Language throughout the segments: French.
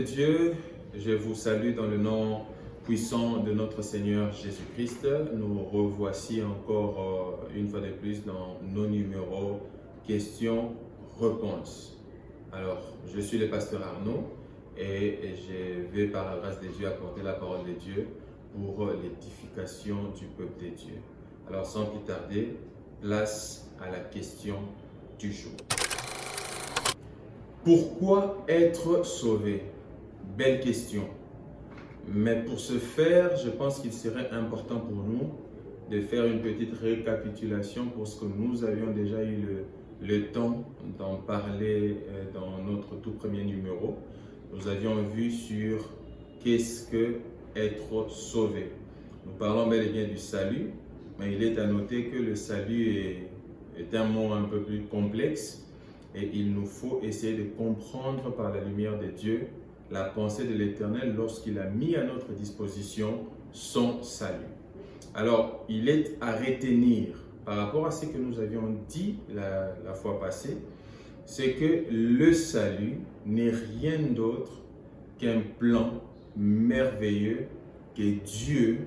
Dieu, je vous salue dans le nom puissant de notre Seigneur Jésus-Christ. Nous revoici encore une fois de plus dans nos numéros questions-réponses. Alors, je suis le pasteur Arnaud et je vais par la grâce de Dieu apporter la parole de Dieu pour l'édification du peuple de Dieu. Alors, sans plus tarder, place à la question du jour. Pourquoi être sauvé? Belle question. Mais pour ce faire, je pense qu'il serait important pour nous de faire une petite récapitulation pour ce que nous avions déjà eu le temps d'en parler dans notre tout premier numéro. Nous avions vu sur qu'est-ce que être sauvé. Nous parlons bel et bien du salut, mais il est à noter que le salut est un mot un peu plus complexe et il nous faut essayer de comprendre par la lumière de Dieu la pensée de l'Éternel lorsqu'il a mis à notre disposition son salut. Alors, il est à retenir par rapport à ce que nous avions dit la fois passée, c'est que le salut n'est rien d'autre qu'un plan merveilleux que Dieu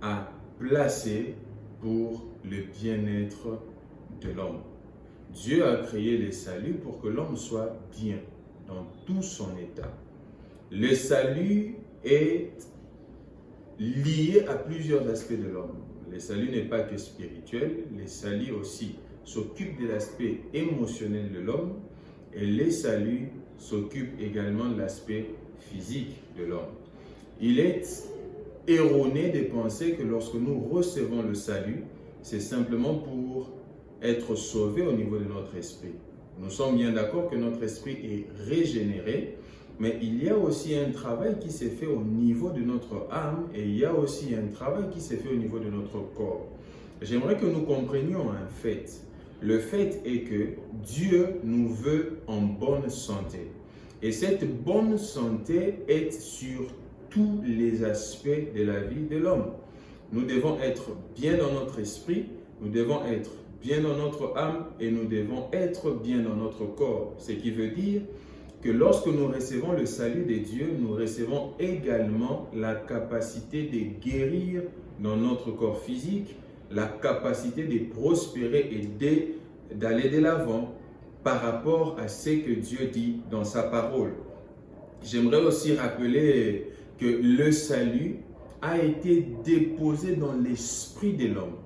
a placé pour le bien-être de l'homme. Dieu a créé le salut pour que l'homme soit bien dans tout son état. Le salut est lié à plusieurs aspects de l'homme. Le salut n'est pas que spirituel, le salut aussi s'occupe de l'aspect émotionnel de l'homme et le salut s'occupe également de l'aspect physique de l'homme. Il est erroné de penser que lorsque nous recevons le salut, c'est simplement pour être sauvé au niveau de notre esprit. Nous sommes bien d'accord que notre esprit est régénéré, mais il y a aussi un travail qui s'est fait au niveau de notre âme et il y a aussi un travail qui s'est fait au niveau de notre corps. J'aimerais que nous comprenions un fait. Le fait est que Dieu nous veut en bonne santé. Et cette bonne santé est sur tous les aspects de la vie de l'homme. Nous devons être bien dans notre esprit, nous devons être bien dans notre âme et nous devons être bien dans notre corps. Ce qui veut dire que lorsque nous recevons le salut de Dieu, nous recevons également la capacité de guérir dans notre corps physique, la capacité de prospérer et d'aller de l'avant par rapport à ce que Dieu dit dans sa parole. J'aimerais aussi rappeler que le salut a été déposé dans l'esprit de l'homme.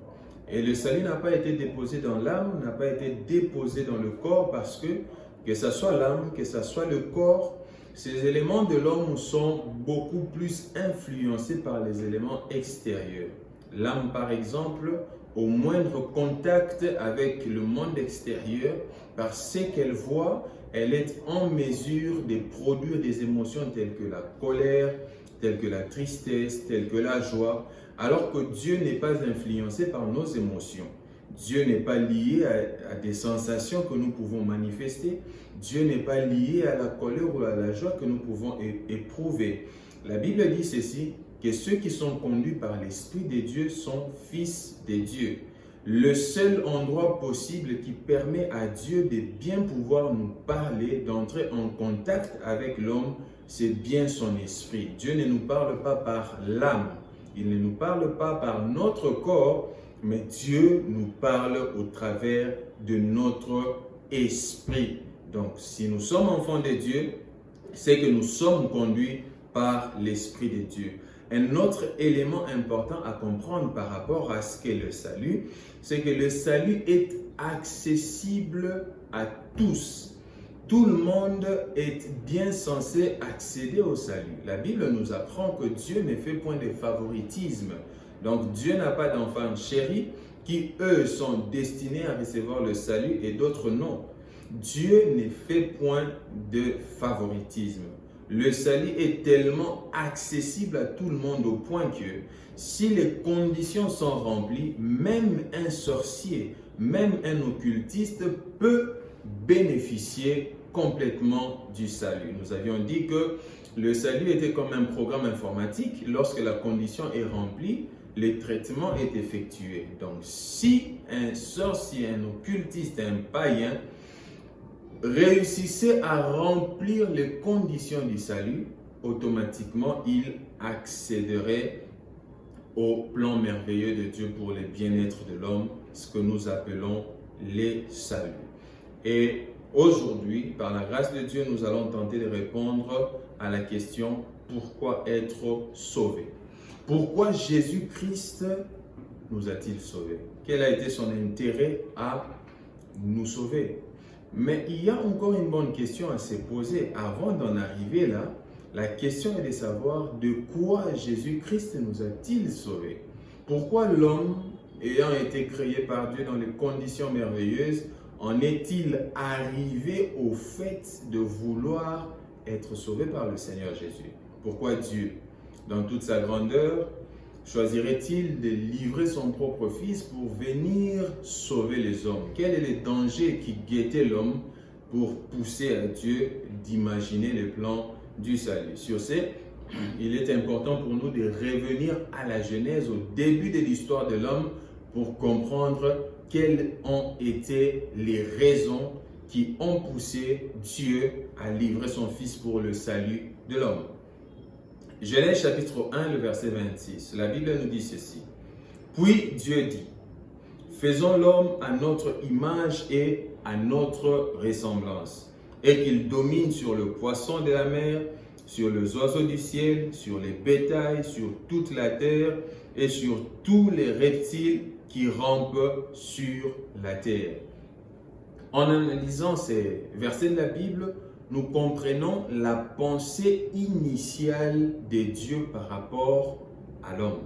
Et le salut n'a pas été déposé dans l'âme, n'a pas été déposé dans le corps parce que ce soit l'âme, que ce soit le corps, ces éléments de l'homme sont beaucoup plus influencés par les éléments extérieurs. L'âme, par exemple, au moindre contact avec le monde extérieur, par ce qu'elle voit, elle est en mesure de produire des émotions telles que la colère, telles que la tristesse, telles que la joie, alors que Dieu n'est pas influencé par nos émotions. Dieu n'est pas lié à des sensations que nous pouvons manifester. Dieu n'est pas lié à la colère ou à la joie que nous pouvons éprouver. La Bible dit ceci, que ceux qui sont conduits par l'Esprit de Dieu sont fils de Dieu. Le seul endroit possible qui permet à Dieu de bien pouvoir nous parler, d'entrer en contact avec l'homme, c'est bien son esprit. Dieu ne nous parle pas par l'âme, il ne nous parle pas par notre corps, mais Dieu nous parle au travers de notre esprit. Donc, si nous sommes enfants de Dieu, c'est que nous sommes conduits par l'Esprit de Dieu. Un autre élément important à comprendre par rapport à ce qu'est le salut, c'est que le salut est accessible à tous. Tout le monde est bien censé accéder au salut. La Bible nous apprend que Dieu ne fait point de favoritisme. Donc Dieu n'a pas d'enfants chéris qui, eux, sont destinés à recevoir le salut et d'autres non. Dieu ne fait point de favoritisme. Le salut est tellement accessible à tout le monde au point que si les conditions sont remplies, même un sorcier, même un occultiste peut bénéficier complètement du salut. Nous avions dit que le salut était comme un programme informatique. Lorsque la condition est remplie, le traitement est effectué. Donc, si un sorcier, un occultiste, un païen réussissait à remplir les conditions du salut, automatiquement, il accéderait au plan merveilleux de Dieu pour le bien-être de l'homme, ce que nous appelons les saluts. Et aujourd'hui, par la grâce de Dieu, nous allons tenter de répondre à la question « Pourquoi être sauvé ?» Pourquoi Jésus-Christ nous a-t-il sauvés? Quel a été son intérêt à nous sauver? Mais il y a encore une bonne question à se poser. Avant d'en arriver là, la question est de savoir de quoi Jésus-Christ nous a-t-il sauvés? Pourquoi l'homme, ayant été créé par Dieu dans des conditions merveilleuses, en est-il arrivé au fait de vouloir être sauvé par le Seigneur Jésus? Pourquoi Dieu, dans toute sa grandeur, choisirait-il de livrer son propre Fils pour venir sauver les hommes? Quel est le danger qui guettait l'homme pour pousser à Dieu d'imaginer les plans du salut? Sur ce, il est important pour nous de revenir à la Genèse, au début de l'histoire de l'homme, pour comprendre quelles ont été les raisons qui ont poussé Dieu à livrer son Fils pour le salut de l'homme. Genèse chapitre 1, le verset 26. La Bible nous dit ceci. Puis Dieu dit, faisons l'homme à notre image et à notre ressemblance, et qu'il domine sur le poisson de la mer, sur les oiseaux du ciel, sur les bétails, sur toute la terre et sur tous les reptiles qui rampent sur la terre. En analysant ces versets de la Bible, nous comprenons la pensée initiale de Dieu par rapport à l'homme.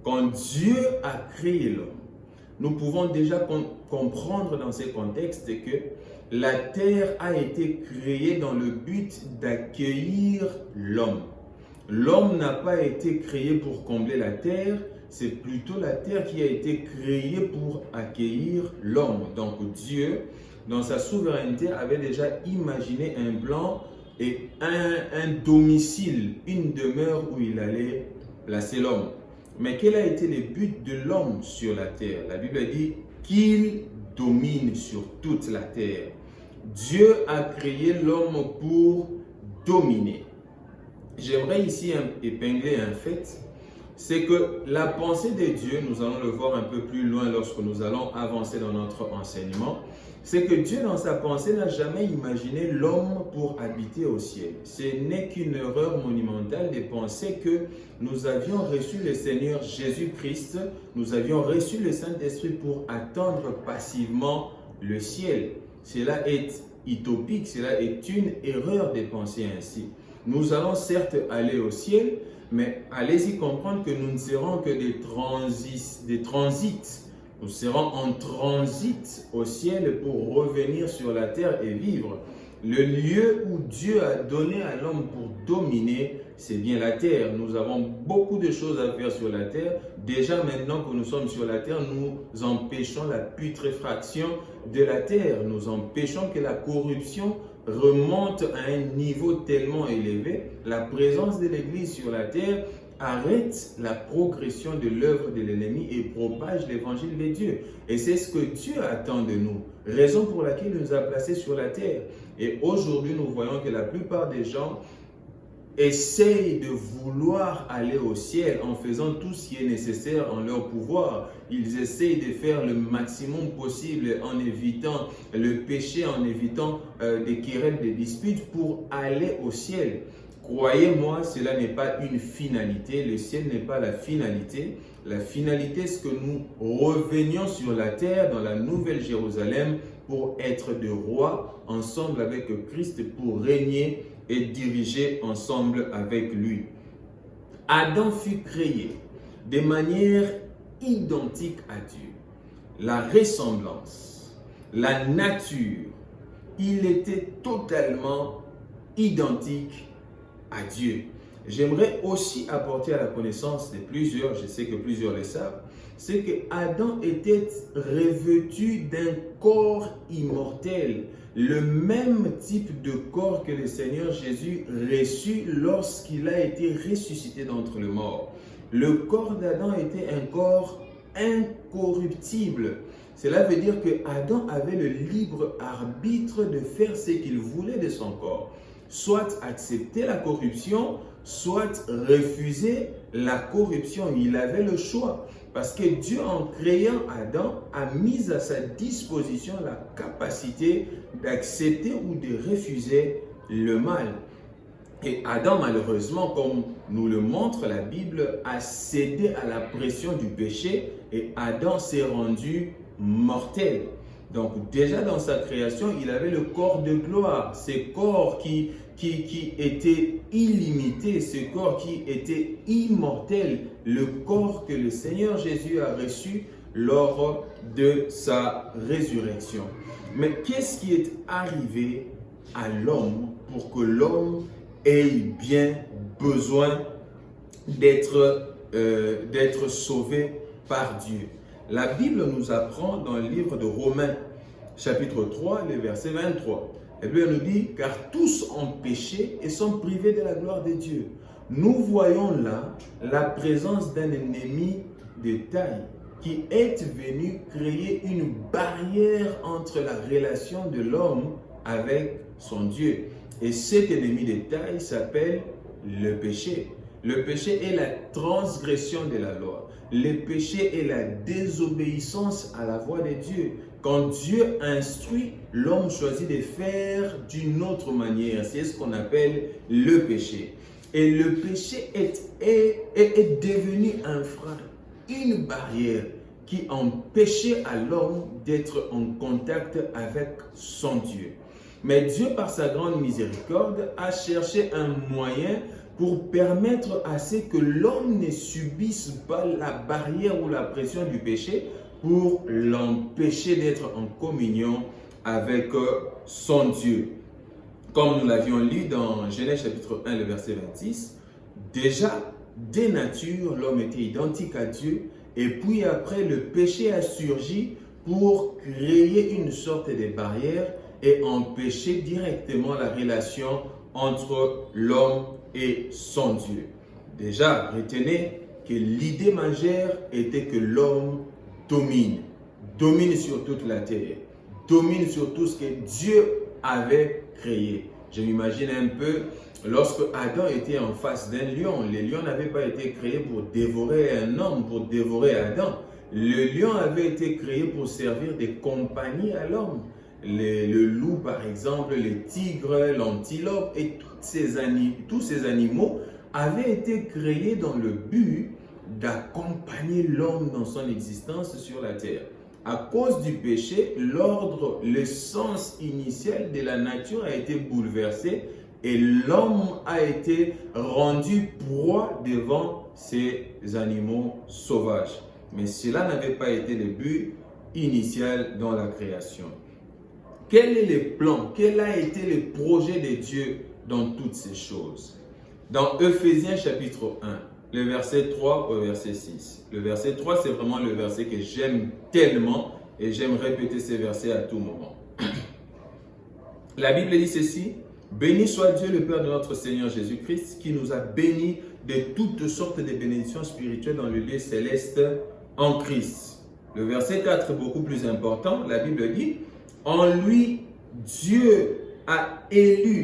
Quand Dieu a créé l'homme, nous pouvons déjà comprendre dans ces contextes que la terre a été créée dans le but d'accueillir l'homme. L'homme n'a pas été créé pour combler la terre, c'est plutôt la terre qui a été créée pour accueillir l'homme. Donc Dieu, dans sa souveraineté, avait déjà imaginé un plan et un domicile, une demeure où il allait placer l'homme. Mais quel a été le but de l'homme sur la terre? La Bible dit qu'il domine sur toute la terre. Dieu a créé l'homme pour dominer. J'aimerais ici épingler un fait, c'est que la pensée de Dieu, nous allons le voir un peu plus loin lorsque nous allons avancer dans notre enseignement, c'est que Dieu dans sa pensée n'a jamais imaginé l'homme pour habiter au ciel. Ce n'est qu'une erreur monumentale de penser que nous avions reçu le Seigneur Jésus-Christ, nous avions reçu le Saint-Esprit pour attendre passivement le ciel. Cela est utopique, cela est une erreur de penser ainsi. Nous allons certes aller au ciel, mais allez-y comprendre que nous ne serons que des transits. Nous serons en transit au ciel pour revenir sur la terre et vivre. Le lieu où Dieu a donné à l'homme pour dominer, c'est bien la terre. Nous avons beaucoup de choses à faire sur la terre. Déjà maintenant que nous sommes sur la terre, nous empêchons la putréfaction de la terre. Nous empêchons que la corruption remonte à un niveau tellement élevé. La présence de l'Église sur la terre arrête la progression de l'œuvre de l'ennemi et propage l'évangile de Dieu. Et c'est ce que Dieu attend de nous. Raison pour laquelle il nous a placés sur la terre. Et aujourd'hui, nous voyons que la plupart des gens essayent de vouloir aller au ciel en faisant tout ce qui est nécessaire en leur pouvoir. Ils essayent de faire le maximum possible en évitant le péché, en évitant des querelles, des disputes pour aller au ciel. Croyez-moi, cela n'est pas une finalité. Le ciel n'est pas la finalité. La finalité, c'est que nous revenions sur la terre dans la nouvelle Jérusalem pour être des rois ensemble avec Christ, pour régner et diriger ensemble avec lui. Adam fut créé de manière identique à Dieu. La ressemblance, la nature, il était totalement identique à Dieu. J'aimerais aussi apporter à la connaissance de plusieurs, je sais que plusieurs le savent, c'est que Adam était revêtu d'un corps immortel, le même type de corps que le Seigneur Jésus reçut lorsqu'il a été ressuscité d'entre les morts. Le corps d'Adam était un corps incorruptible. Cela veut dire que Adam avait le libre arbitre de faire ce qu'il voulait de son corps. soit accepter la corruption, soit refuser la corruption. Il avait le choix. Parce que Dieu, en créant Adam, a mis à sa disposition la capacité d'accepter ou de refuser le mal. Et Adam, malheureusement, comme nous le montre la Bible, a cédé à la pression du péché et Adam s'est rendu mortel. Donc déjà dans sa création, il avait le corps de gloire, ce corps qui était illimité, ce corps qui était immortel, le corps que le Seigneur Jésus a reçu lors de sa résurrection. Mais qu'est-ce qui est arrivé à l'homme pour que l'homme ait bien besoin d'être sauvé par Dieu? La Bible nous apprend dans le livre de Romains, chapitre 3, le verset 23. La Bible nous dit, car tous ont péché et sont privés de la gloire de Dieu. Nous voyons là la présence d'un ennemi de taille qui est venu créer une barrière entre la relation de l'homme avec son Dieu. Et cet ennemi de taille s'appelle le péché. Le péché est la transgression de la loi. Le péché est la désobéissance à la voix de Dieu. Quand Dieu instruit, l'homme choisit de faire d'une autre manière. C'est ce qu'on appelle le péché. Et le péché est devenu un frein, une barrière qui empêchait à l'homme d'être en contact avec son Dieu. Mais Dieu, par sa grande miséricorde, a cherché un moyen pour permettre à ce que l'homme ne subisse pas la barrière ou la pression du péché pour l'empêcher d'être en communion avec son Dieu. Comme nous l'avions lu dans Genèse chapitre 1, le verset 26, déjà, dès nature, l'homme était identique à Dieu et puis après, le péché a surgi pour créer une sorte de barrière et empêcher directement la relation entre l'homme et son Dieu. Déjà, retenez que l'idée majeure était que l'homme domine sur toute la terre, domine sur tout ce que Dieu avait créé. Je m'imagine un peu, lorsque Adam était en face d'un lion, les lions n'avaient pas été créés pour dévorer un homme, pour dévorer Adam. Le lion avait été créé pour servir de compagnie à l'homme. Le loup, par exemple, les tigres, l'antilope et tous ces animaux avaient été créés dans le but d'accompagner l'homme dans son existence sur la terre. À cause du péché, l'ordre, le sens initial de la nature a été bouleversé et l'homme a été rendu proie devant ces animaux sauvages. Mais cela n'avait pas été le but initial dans la création. Quel est le plan? Quel a été le projet de Dieu dans toutes ces choses? Dans Ephésiens chapitre 1, le verset 3 au verset 6. Le verset 3, c'est vraiment le verset que j'aime tellement et j'aime répéter ces versets à tout moment. La Bible dit ceci: béni soit Dieu le Père de notre Seigneur Jésus-Christ qui nous a bénis de toutes sortes de bénédictions spirituelles dans le lieu céleste en Christ. Le verset 4 est beaucoup plus important. La Bible dit: en lui, Dieu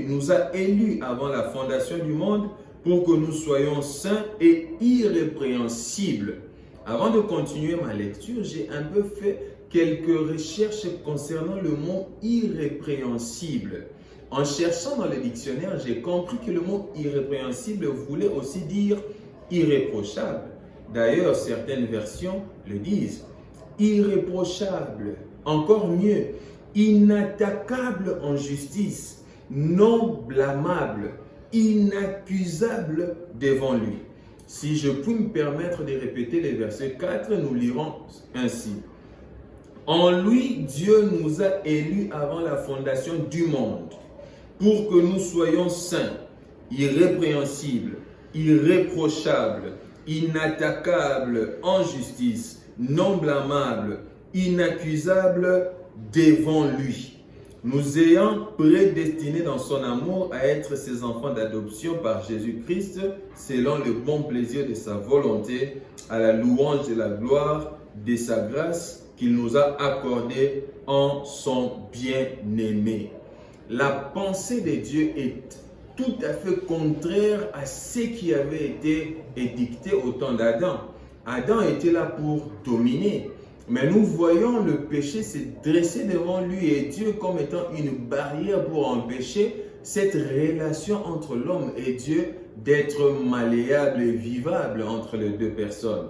nous a élus avant la fondation du monde pour que nous soyons saints et irrépréhensibles. Avant de continuer ma lecture, j'ai un peu fait quelques recherches concernant le mot irrépréhensible. En cherchant dans le dictionnaire, j'ai compris que le mot irrépréhensible voulait aussi dire irréprochable. D'ailleurs, certaines versions le disent. Irréprochable, encore mieux, inattaquable en justice, non blâmable, inaccusable devant lui. Si je puis me permettre de répéter les versets 4, nous lirons ainsi. En lui, Dieu nous a élus avant la fondation du monde, pour que nous soyons saints, irrépréhensibles, irréprochables, inattaquables en justice, non blâmables, inaccusables devant lui. Nous ayant prédestinés dans son amour à être ses enfants d'adoption par Jésus-Christ, selon le bon plaisir de sa volonté, à la louange de la gloire de sa grâce qu'il nous a accordée en son bien-aimé. La pensée de Dieu est tout à fait contraire à ce qui avait été édicté au temps d'Adam. Adam était là pour dominer. Mais nous voyons le péché se dresser devant lui et Dieu comme étant une barrière pour empêcher cette relation entre l'homme et Dieu d'être malléable et vivable entre les deux personnes.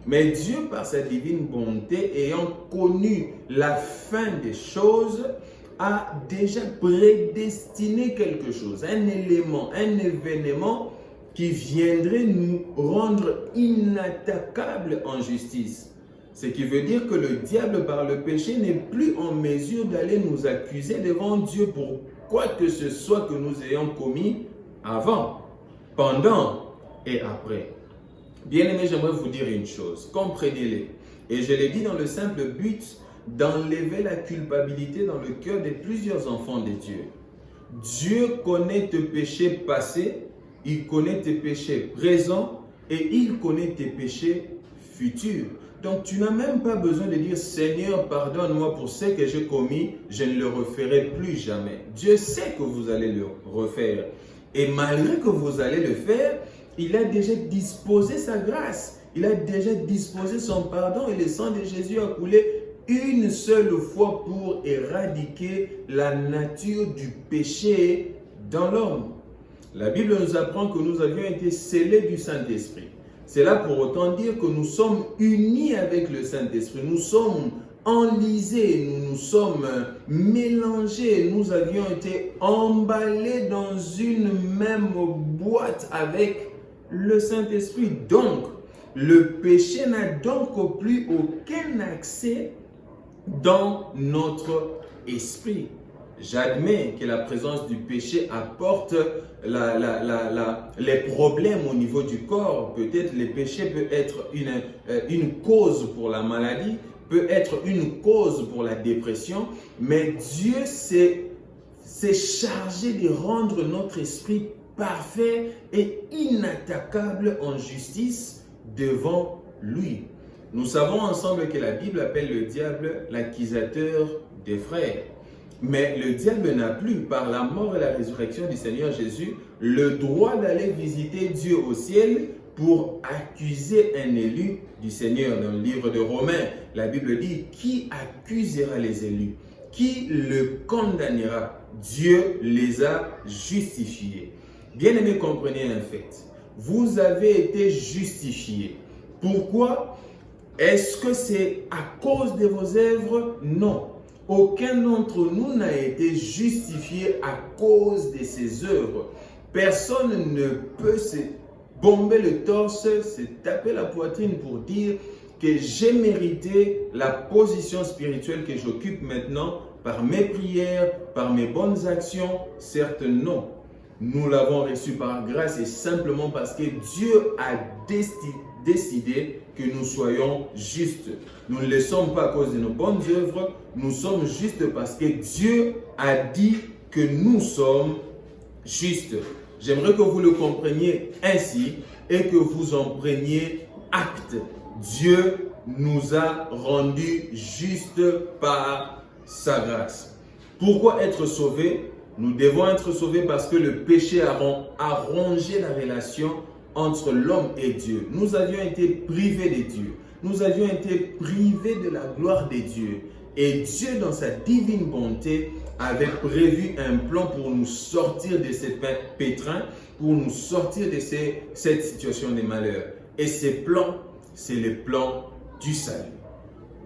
Mais Dieu, par sa divine bonté, ayant connu la fin des choses, a déjà prédestiné quelque chose, un élément, un événement qui viendrait nous rendre inattaquables en justice. Ce qui veut dire que le diable, par le péché, n'est plus en mesure d'aller nous accuser devant Dieu pour quoi que ce soit que nous ayons commis avant, pendant et après. Bien-aimés, j'aimerais vous dire une chose, comprenez-les. Et je l'ai dit dans le simple but d'enlever la culpabilité dans le cœur de plusieurs enfants de Dieu. Dieu connaît tes péchés passés, il connaît tes péchés présents et il connaît tes péchés futurs. Donc tu n'as même pas besoin de dire « Seigneur, pardonne-moi pour ce que j'ai commis, je ne le referai plus jamais ». Dieu sait que vous allez le refaire. Et malgré que vous allez le faire, il a déjà disposé sa grâce. Il a déjà disposé son pardon et le sang de Jésus a coulé une seule fois pour éradiquer la nature du péché dans l'homme. La Bible nous apprend que nous avions été scellés du Saint-Esprit. C'est là pour autant dire que nous sommes unis avec le Saint-Esprit. Nous sommes enlisés, nous nous sommes mélangés. Nous avions été emballés dans une même boîte avec le Saint-Esprit. Donc, le péché n'a donc plus aucun accès dans notre esprit. J'admets que la présence du péché apporte les problèmes au niveau du corps. Peut-être le péché peut être une cause pour la maladie, peut être une cause pour la dépression, mais Dieu s'est chargé de rendre notre esprit parfait et inattaquable en justice devant lui. Nous savons ensemble que la Bible appelle le diable l'accusateur des frères. Mais le diable n'a plus, par la mort et la résurrection du Seigneur Jésus, le droit d'aller visiter Dieu au ciel pour accuser un élu du Seigneur. Dans le livre de Romains, la Bible dit « Qui accusera les élus? Qui le condamnera? Dieu les a justifiés. » Bien-aimés, comprenez un fait. Vous avez été justifiés. Pourquoi? Est-ce que c'est à cause de vos œuvres? Non. Aucun d'entre nous n'a été justifié à cause de ses œuvres. Personne ne peut se bomber le torse, se taper la poitrine pour dire que j'ai mérité la position spirituelle que j'occupe maintenant par mes prières, par mes bonnes actions. Certes, non. Nous l'avons reçu par grâce et simplement parce que Dieu a décidé que nous soyons justes. Nous ne le sommes pas à cause de nos bonnes œuvres, nous sommes justes parce que Dieu a dit que nous sommes justes. J'aimerais que vous le compreniez ainsi et que vous en preniez acte. Dieu nous a rendus justes par sa grâce. Pourquoi être sauvés? Nous devons être sauvés parce que le péché a rongé la relation entre l'homme et Dieu. Nous avions été privés de Dieu. Nous avions été privés de la gloire de Dieu. Et Dieu, dans sa divine bonté, avait prévu un plan pour nous sortir de ce pétrin, pour nous sortir de cette situation de malheur. Et ce plan, c'est le plan du salut.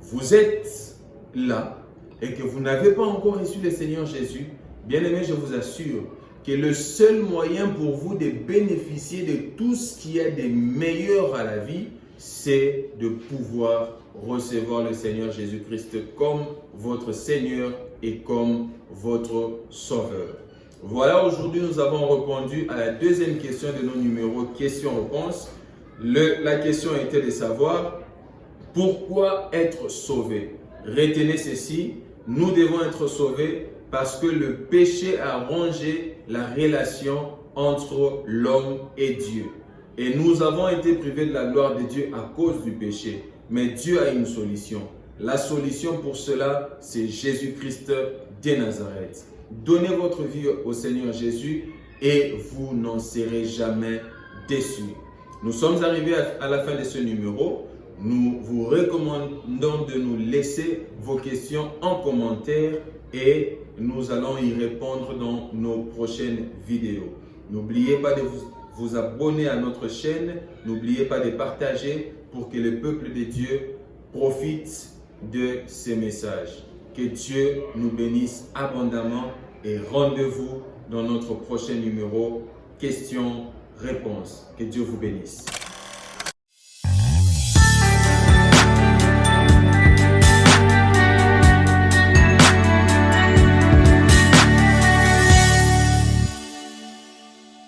Vous êtes là et que vous n'avez pas encore reçu le Seigneur Jésus. Bien-aimés, je vous assure que le seul moyen pour vous de bénéficier de tout ce qui est de meilleur à la vie, c'est de pouvoir recevoir le Seigneur Jésus-Christ comme votre Seigneur et comme votre Sauveur. Voilà, aujourd'hui, nous avons répondu à la deuxième question de nos numéros questions-réponses. La question était de savoir pourquoi être sauvé. Retenez ceci, nous devons être sauvés parce que le péché a rongé la relation entre l'homme et Dieu. Et nous avons été privés de la gloire de Dieu à cause du péché. Mais Dieu a une solution. La solution pour cela, c'est Jésus-Christ de Nazareth. Donnez votre vie au Seigneur Jésus et vous n'en serez jamais déçus. Nous sommes arrivés à la fin de ce numéro. Nous vous recommandons de nous laisser vos questions en commentaire et nous allons y répondre dans nos prochaines vidéos. N'oubliez pas de vous abonner à notre chaîne. N'oubliez pas de partager pour que le peuple de Dieu profite de ces messages. Que Dieu nous bénisse abondamment et rendez-vous dans notre prochain numéro questions-réponses. Que Dieu vous bénisse.